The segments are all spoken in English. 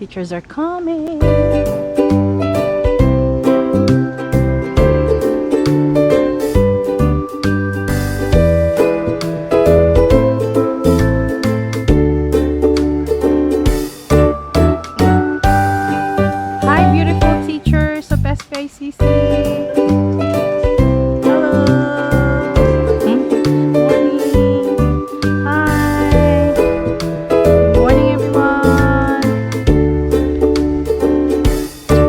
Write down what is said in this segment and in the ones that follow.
Teachers are coming. Hi, beautiful teachers of SPICC. Hello. Morning. Hi. Good morning, everyone.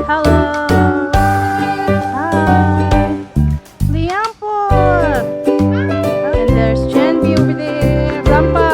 Hello. Hi. Liampot. And there's Chanby over there. Rampa.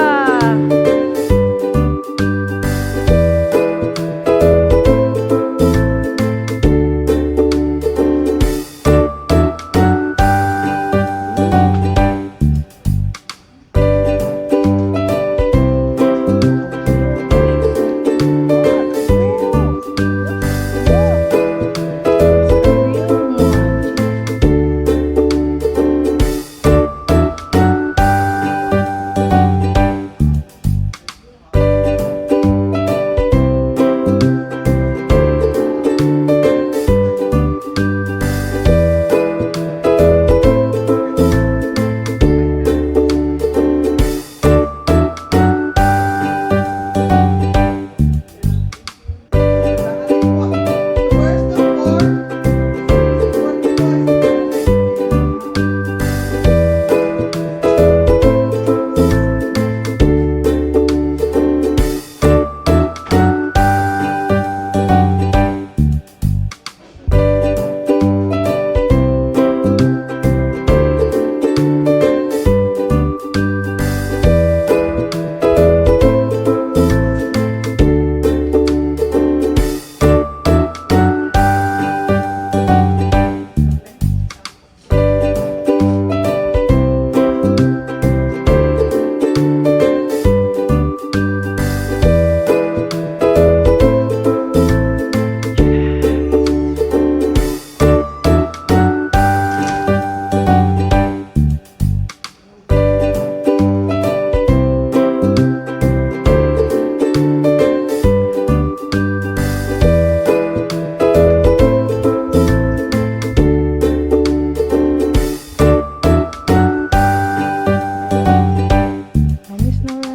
Hi, Miss Nora.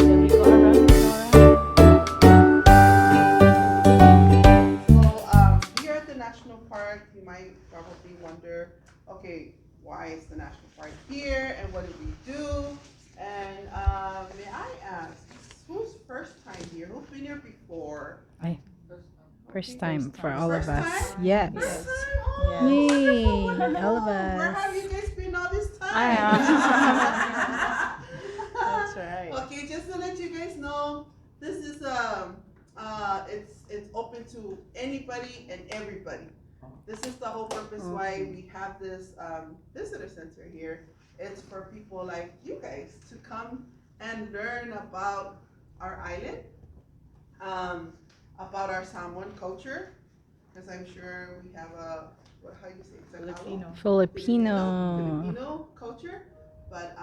Then we go around, Miss Here at the national park, you might probably wonder, okay, why is the national park here and what did we do? And may I ask, who's first time here? Who's been here before? Nora. First time for all of First us. time? Yes. First time? Oh, Yay, wonderful. all of Where have us. you guys been all this time? That's right. Okay, just to let you guys know, this is it's open to anybody and everybody. This is the whole purpose why we have this visitor center here. It's for people like you guys to come and learn about our island, about our Samoan culture, because I'm sure we have how you say it? Filipino. Filipino. Filipino culture, but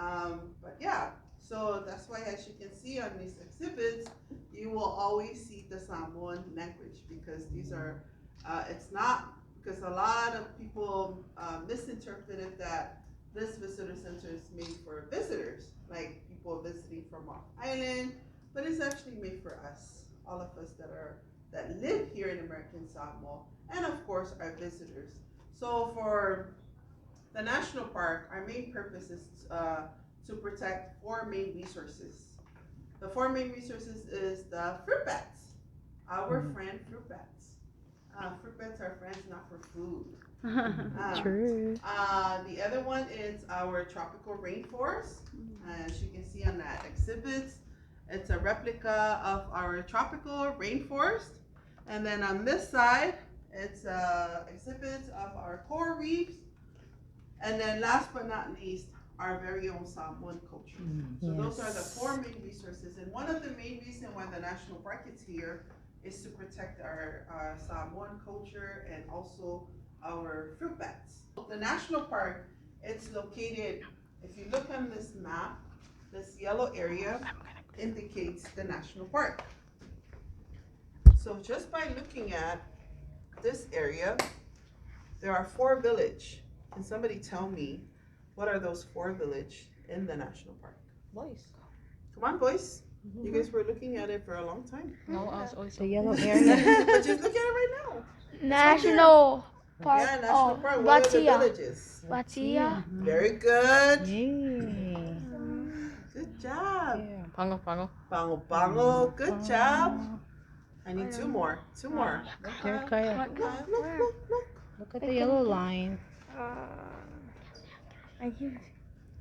yeah. So that's why, as you can see on these exhibits, you will always see the Samoan language because these are. It's not because a lot of people misinterpreted that this visitor center is made for visitors, like people visiting from our island, but it's actually made for us, all of us that live here in American Samoa, and of course our visitors. So for the national park, our main purpose is to protect four main resources. The four main resources is the fruit bats, our friend fruit bats. Fruit bats are friends, not for food. True. The other one is our tropical rainforest. As you can see on that exhibit, it's a replica of our tropical rainforest. And then on this side, it's exhibits of our coral reefs. And then last but not least, our very own Samoan culture. So those are the four main resources. And one of the main reasons why the national park is here is to protect our Samoan culture and also our fruit bats. The national park, it's located, if you look on this map, this yellow area indicates the national park. So just by looking at this area, there are 4 villages. Can somebody tell me what are those 4 villages in the national park? Boys. Come on, boys. You guys were looking at it for a long time. No, I was always The yellow area. But just look at it right now. National Park Yeah, national of park. What are the Batia. villages? Batia. Very good. Yay. Good job. Pango, pango. Bango bango. Good job. I need 2 more. 2 more. There, Kaya. Look, look, look, look. Look at the yellow line.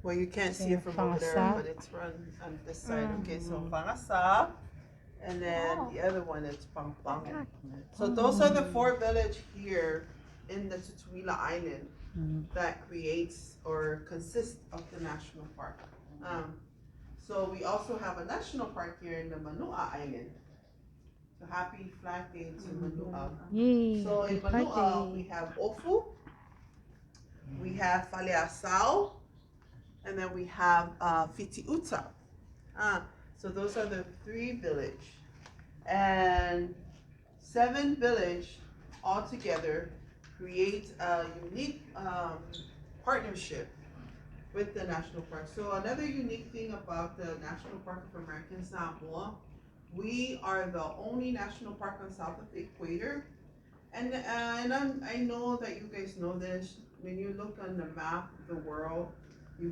Well, you can't see it from over there, Fangasa. but it's run on this side. Okay, so Fangasa. And then the other one is Pampang. So those are the 4 villages here in the Tutuila Island that creates or consists of the national park. So we also have a national park here in the Manua Island. So happy Flag Day to Manua. Yay. So in Manua, we have Ofu, we have Faleasao, and then we have Fitiuta. So those are the 3 villages. And 7 villages altogether create a unique partnership with the national park. So another unique thing about the National Park of American Samoa, we are the only national park on south of the equator. And I know that you guys know this. When you look on the map of the world, you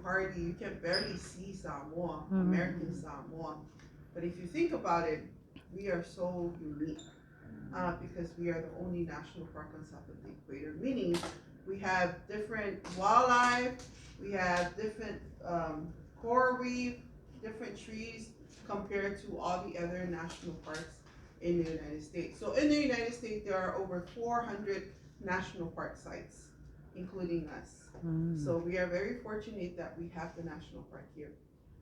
can barely see Samoa, American Samoa. But if you think about it, we are so unique because we are the only national park on south of the equator, meaning we have different wildlife, we have different coral reef, different trees compared to all the other national parks in the United States. So in the United States, there are over 400 national park sites, including us. So we are very fortunate that we have the national park here.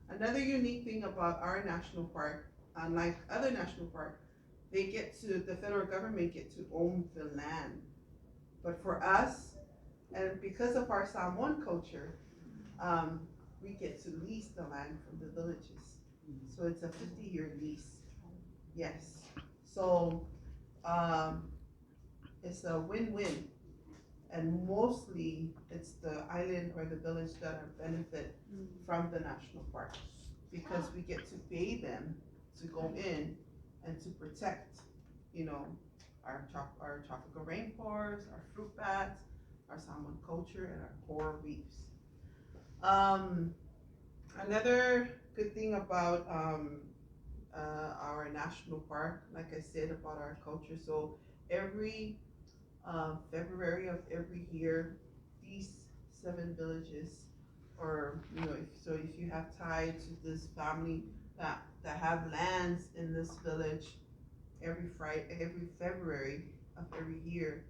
Another unique thing about our national park, unlike other national parks, the federal government get to own the land. But for us, and because of our Samoan culture, we get to lease the land from the villages. So it's a 50-year lease. Yes. So it's a win-win. And mostly it's the island or the village that are benefit from the national park because we get to pay them to go in and to protect, our tropical rainforest, our fruit bats, our Samoan culture, and our coral reefs. Another good thing about our national park, like I said about our culture, so every February of every year, these 7 villages, or if you have tied to this family that have lands in this village, every February of every year,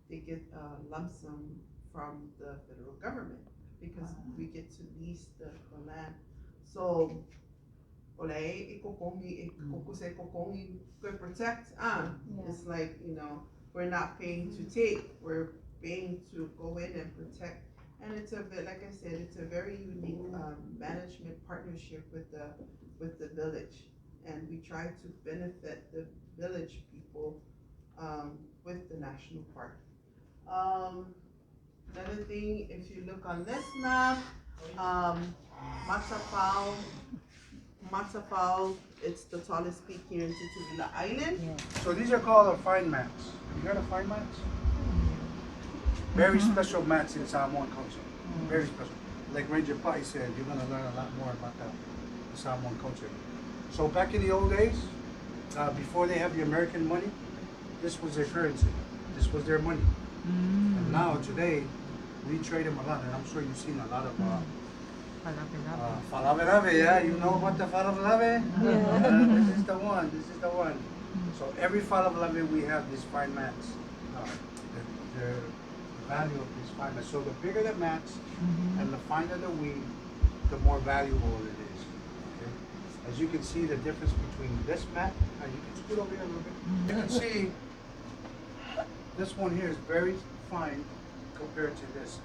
they get a lump sum from the federal government because we get to lease the land. So, protect. It's like we're not paying to take, we're paying to go in and protect. And it's like I said, it's a very unique management partnership with the village. And we try to benefit the village people with the national park. Another thing, if you look on this map, Matapao, it's the tallest peak here in Tutuila Island. Yeah. So these are called fine mats. You heard of fine mats? Very special mats in Samoan culture. Very special. Like Ranger Pai said, you're going to learn a lot more about the Samoan culture. So back in the old days, before they have the American money, this was their currency. This was their money. And now today, we trade them a lot, and I'm sure you've seen a lot of falafel, yeah. You know about the falafel? Yeah. This is the one. This is the one. So every falafel we have these fine mats. The value of these fine mats. So the bigger the mats and the finer the weave, the more valuable it is. Okay? As you can see, the difference between this mat, you can scoot over here a little bit. You can see this one here is very fine compared to this.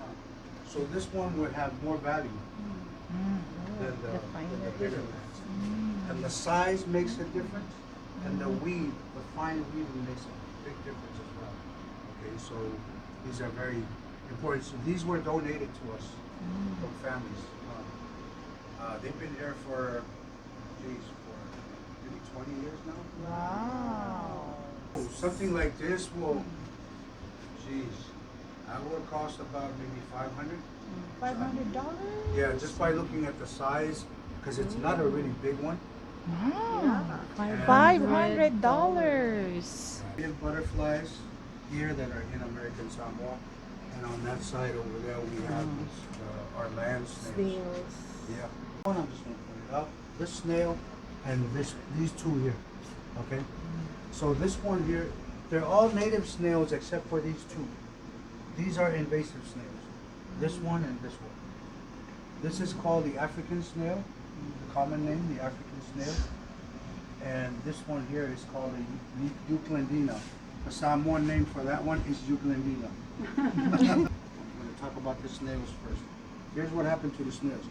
So this one would have more value than the bigger mats. And the size makes a difference, and the weave, the fine weaving makes a big difference as well. Okay, so these are very important. So these were donated to us from families. They've been here for maybe 20 years now. Wow. Something like this will, that will cost about maybe $500. $500? Yeah, just by looking at the size, because it's not a really big one. Wow. $500. We have butterflies here that are in American Samoa, and on that side over there we have our land snails. Yeah. One I'm just going to point it out. This snail and these two here. Okay. So this one here, they're all native snails except for these two. These are invasive snails. This one and this one. This is called the African snail, the common name, the African snail. And this one here is called a Euclidina. The Samoan name for that one is Euclidina. I'm going to talk about the snails first. Here's what happened to the snails.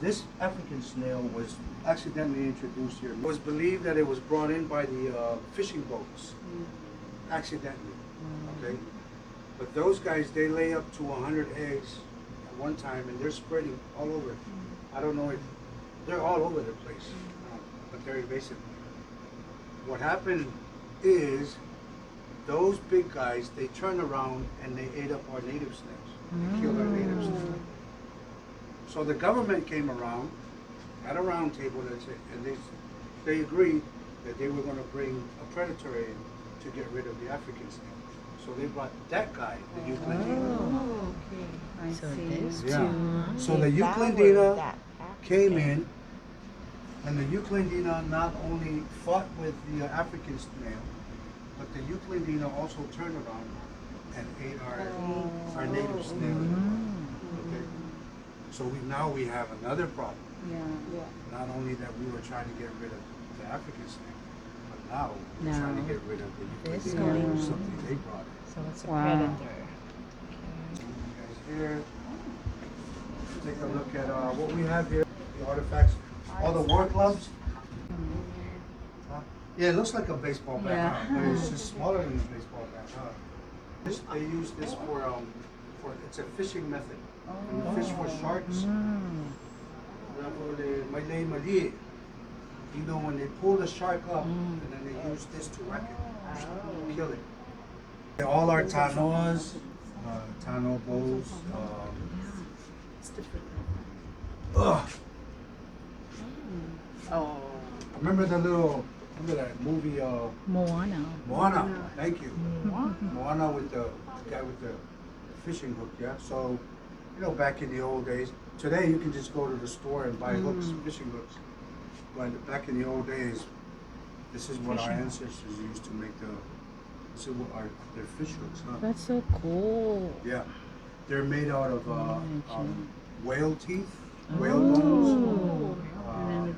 This African snail was accidentally introduced here. It was believed that it was brought in by the fishing boats, accidentally. Okay, but those guys, they lay up to 100 eggs at one time, and they're spreading all over. I don't know if they're all over the place, but they're invasive. What happened is those big guys, they turned around and they ate up our native snails. They killed our native snails. So the government came around at a round table and they agreed that they were going to bring a predator in to get rid of the African snail. So they brought that guy, the Euclidina. Oh, okay. I see. Yeah. So the Euclidina came in, and the Euclidina not only fought with the African snail, but the Euclidina also turned around and ate our native snail. Okay. So now we have another problem. Yeah. Not only that we were trying to get rid of the African snake, but now we're trying to get rid of the Euclidina, which is something they brought in. So it's a Wow. predator. You guys here, take a look at what we have here, the artifacts, all the war gloves. Yeah, it looks like a baseball bat, Yeah. but it's just smaller than a baseball bat. They use this for it's a fishing method. When you fish for sharks, you know, when they pull the shark up, and then they use this to wreck it, kill it. All our tanoas, tano bows. Oh. Remember that movie, Moana. Moana? Thank you. Moana with the guy with the fishing hook, yeah? So, you know, back in the old days, today you can just go to the store and buy hooks, fishing hooks. But back in the old days, this is what our ancestors used to make this is what their fish hooks, huh? That's so cool. Yeah. They're made out of whale teeth, whale bones,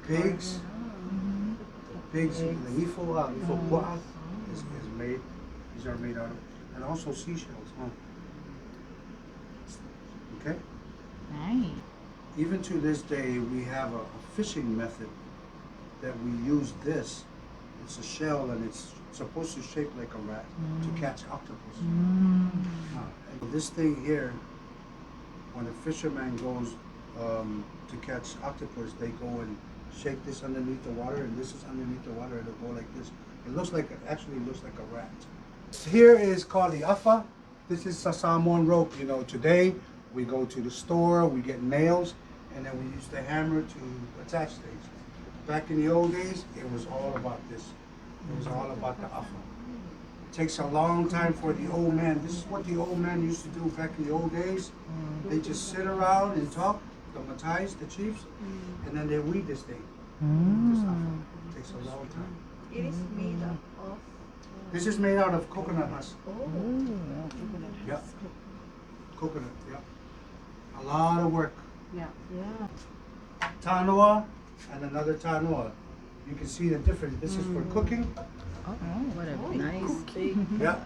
pigs. Pigs, the ifo is made. These are made out of, and also seashells, huh? Okay. Nice. Even to this day, we have a fishing method that we use this. It's a shell, and it's supposed to shape like a rat to catch octopus. And this thing here, when a fisherman goes to catch octopus, they go and shake this underneath the water, and this is underneath the water. It'll go like this. It looks like actually looks like a rat. Here is called the afa. This is a Samoan rope. You know, today we go to the store, we get nails, and then we use the hammer to attach things. Back in the old days, it was all about this. It was all about the afa. It takes a long time for the old man. This is what the old man used to do back in the old days. They just sit around and talk, the matais, the chiefs, and then they weed this thing. This afa. It takes a long time. It is made up of. This is made out of coconut husk. Oh. Yeah. Coconut, yeah. A lot of work. Yeah. Tanoa and another tanoa. You can see the difference. This is for cooking. Oh, what a nice Yeah.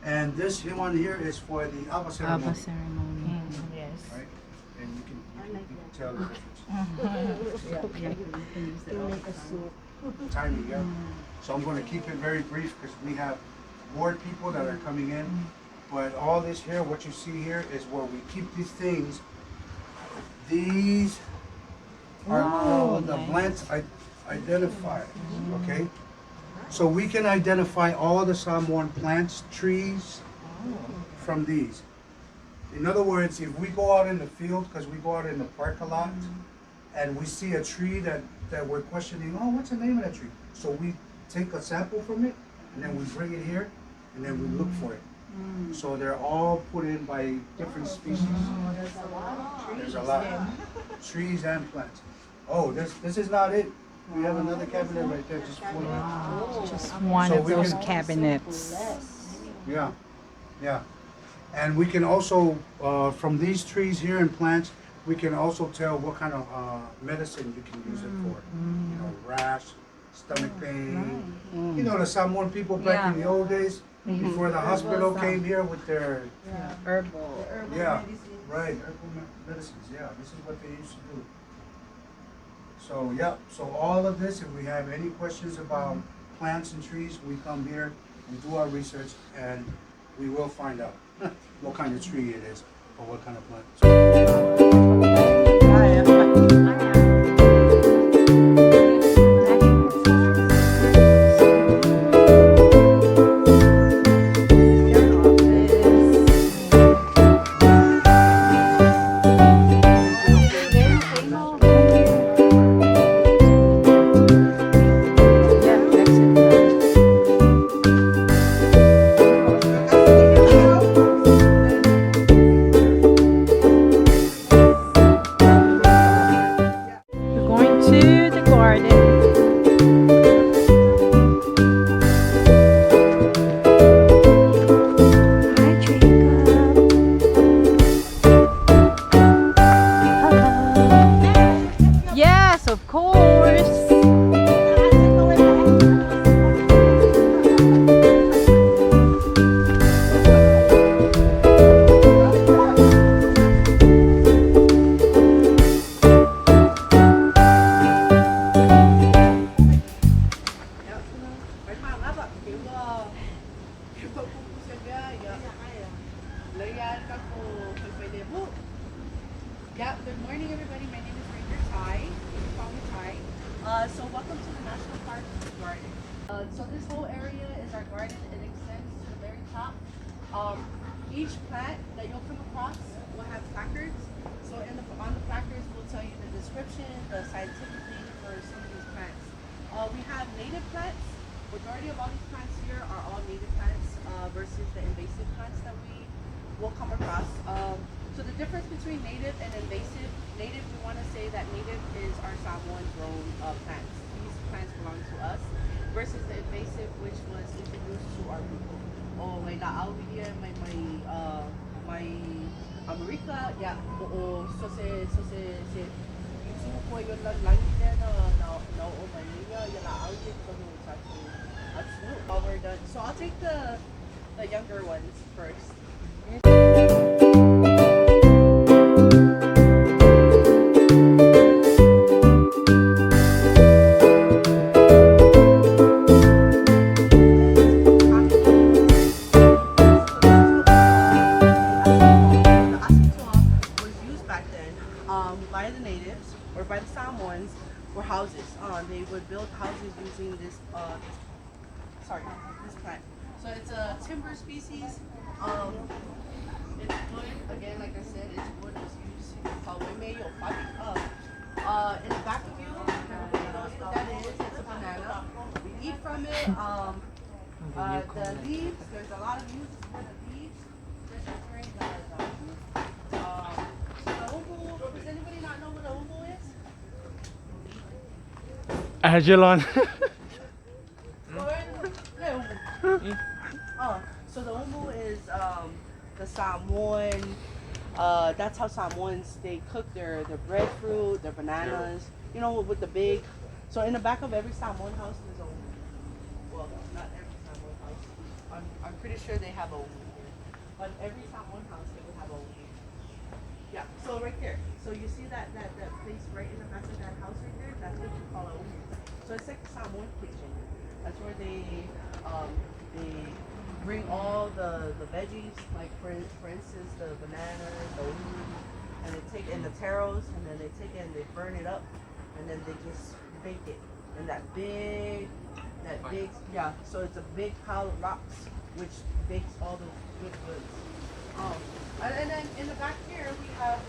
And this one here is for the Aba ceremony. Abba ceremony. Yes. Right? And you can tell the difference. To make a soup. Timing, yeah. So I'm going to keep it very brief because we have board people that are coming in. But all this here, what you see here is where we keep these things. These are called the plant identifiers, okay? So we can identify all the Samoan plants, trees from these. In other words, if we go out in the field, because we go out in the park a lot, and we see a tree that we're questioning, oh, what's the name of that tree? So we take a sample from it, and then we bring it here, and then we look for it. So they're all put in by different species. There's a lot. Trees and plants. Oh, this is not it. We have another cabinet right there just full of it. Just one So of we those can- cabinets. Yeah, yeah. And we can also, from these trees here and plants, we can also tell what kind of medicine you can use it for. You know, rash, stomach pain. You know, the Samoan people back in the old days, before the hospital came here with their, Herbal. yeah, right, herbal medicines, yeah, this is what they used to do. So, yeah, so all of this, if we have any questions about plants and trees, we come here, we do our research, and we will find out what kind of tree it is, or what kind of plant. We're going to the garden. Hi, Jacob. Yes, of course. Yeah, good morning everybody. My name is Ranger Ty. You can call me Ty. So welcome to the National Park Garden. So this whole area is our garden. It extends to the very top. Each plant that you'll come across will have placards. So on the placards will tell you the description, the scientific name for some of these plants. We have native plants. Majority of all these plants here are all native plants versus the invasive plants that we will come across. So the difference between native and invasive, native, we want to say that native is our Samoan grown plants. These plants belong to us versus the invasive, which was introduced to our people. Oh, may naawi may America, yeah, oo, so YouTube ko yun lang niya na may niya, yun naawi ko while we're done. So I'll take the younger ones first. By the natives or by the Samoans were houses. They would build houses using this this plant. So it's a timber species. It's wood. Again, like I said, it's wood. It's used called weme or pagi. In the back of you, The leaves, there's a lot of uses for the leaves. There's preparing the ubu. Does anybody not know what a ubu is? Agilon. So the ubu is the Samoan. That's how Samoans they cook their breadfruit, their bananas. You know, with the big. So in the back of every Samoan house there's a ubu. Well, not every Samoan house. I'm pretty sure they have a ubu here. But every Samoan house they would have a ubu. Yeah. So right there. So you see that place right in the back of that house right there. That's what you call a ubu. So it's like the Samoan kitchen. That's where they bring all the veggies, like for instance the bananas, the ubu, and they take in the taros, and then they take it and they burn it up, and then they just bake it in that big, yeah. So it's a big pile of rocks which bakes all those good goods. And then in the back here we have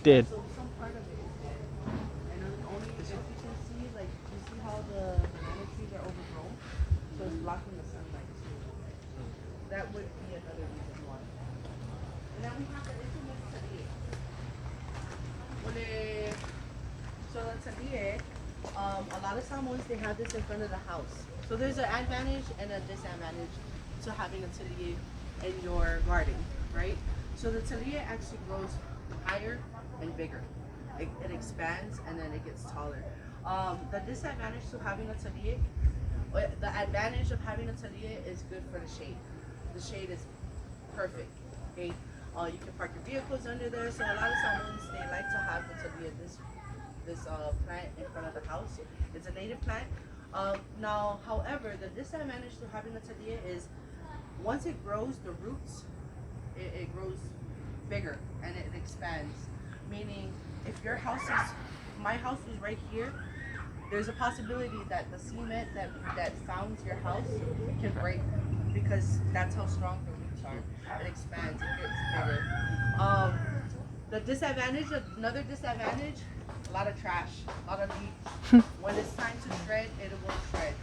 Dead. So some part of it is dead. And only if you can see, like, you see how the banana trees are overgrown? So it's blocking the sunlight too. That would be another reason why. And then we have the instruments today. So the today, a lot of Samoans, they have this in front of the house. So there's an advantage and a disadvantage to having a talia in your garden, right? So the talia actually grows higher and bigger. It expands and then it gets taller. The disadvantage to having a talia, the advantage of having a talia is good for the shade. The shade is perfect. Okay, you can park your vehicles under there. So a lot of Samoans they like to have the talia, this plant in front of the house. It's a native plant. Now, however, the disadvantage to having a talia is once it grows, the roots, it grows bigger and it expands. Meaning, if your house is, my house is right here, there's a possibility that the cement that founds your house can break because that's how strong the roots are. It expands, it gets bigger. The disadvantage, another disadvantage, a lot of trash, a lot of leaves. When it's time to shred, it will shred.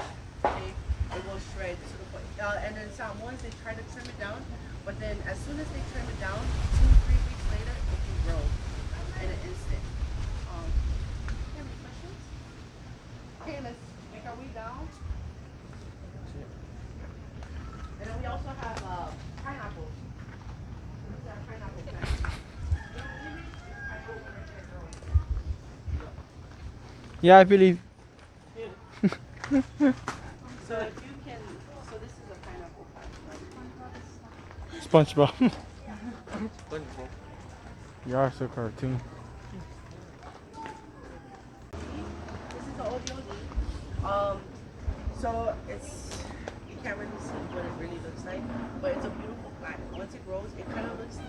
Okay, it will shred to the point. And then Samoans they try to trim it down, but then as soon as they trim it down, 2-3 weeks later, it can grow in an instant. Any questions? Okay, let's make our way down. And then we also have pineapples. This is our pineapple plant. Yeah, I believe. So if you can, so this is a pineapple plant. SpongeBob. You are so cartoon. This is the ODOD. So it's, you can't really see what it really looks like, but it's a beautiful plant. Once it grows, it kind of looks, oh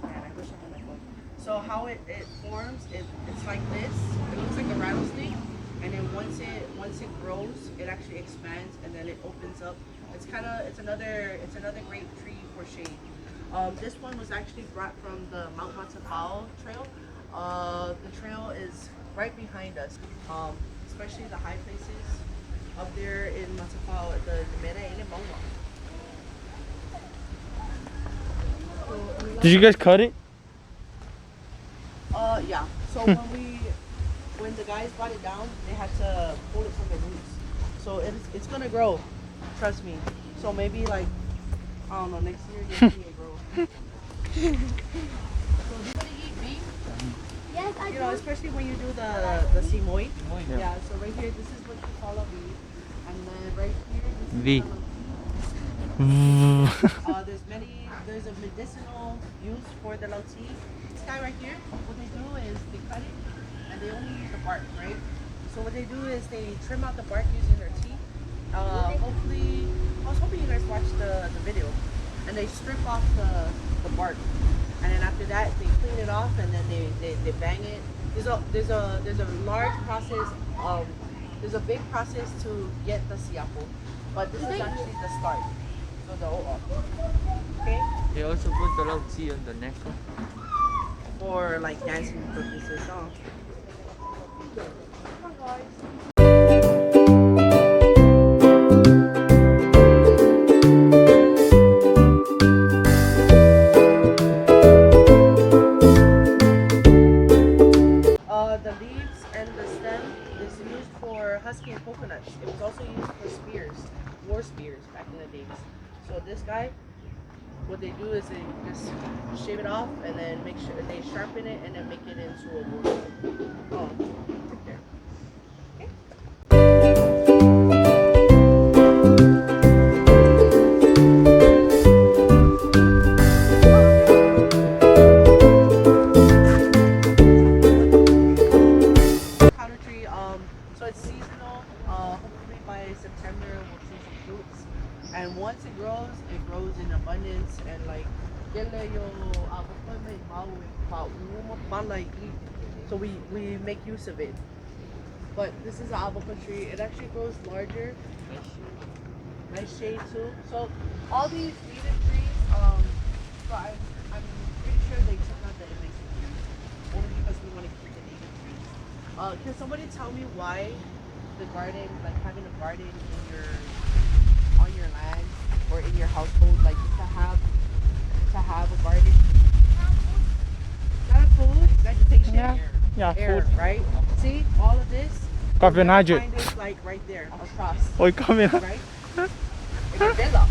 man, I wish I had my phone. So how it forms, it's like this. It looks like a rattlesnake, and then once it grows, it actually expands, and then it opens up. It's another great tree for shade. This one was actually brought from the Mount Matapao trail. The trail is right behind us, especially the high places up there in Matapao, the Mera Maua. Did you guys cut it? Yeah. So when the guys brought it down, they had to pull it from the roots. So it's gonna grow, trust me. So maybe like, I don't know, next year you'll see it grow. So do you eat beef? Yes, I You know, especially when you do the simoy. Yeah. Yeah. So right here, this is what you call a beef, and then right here, this is V. There's a medicinal use for the lauti. This guy right here, what they do is they cut it and they only use the bark, right? So what they do is they trim out the bark using their teeth. Hopefully, I was hoping you guys watched the video. And they strip off the bark. And then after that, they clean it off and then they bang it. There's a large process. There's a big process to get the siapo, but this is actually the start. So the okay, They also put the log tea on the neck. for like dancing purposes. Oh. The leaves and the stem is used for husking coconuts. It was also used for spears, war spears back in the days. So this guy, what they do is they just shave it off and then make sure they sharpen it and then make it into a war. Oh, right there. Okay. Powder tree, so it's seasonal. Hopefully by September we'll see some fruits. And once it grows in abundance and like so we make use of it. But this is an avocado tree. It actually grows larger. Nice shade too. So all these native trees, so I'm pretty sure they took out the invasive trees only because we want to keep the native trees. Can somebody tell me why the garden, like having a garden on your land or in your household, like to have a garden? Not food, vegetation, Yeah, air, food. right? See all of this. Coffee and You're gonna hydrate. find it like right there across, Oi, come here. right? It's a villa.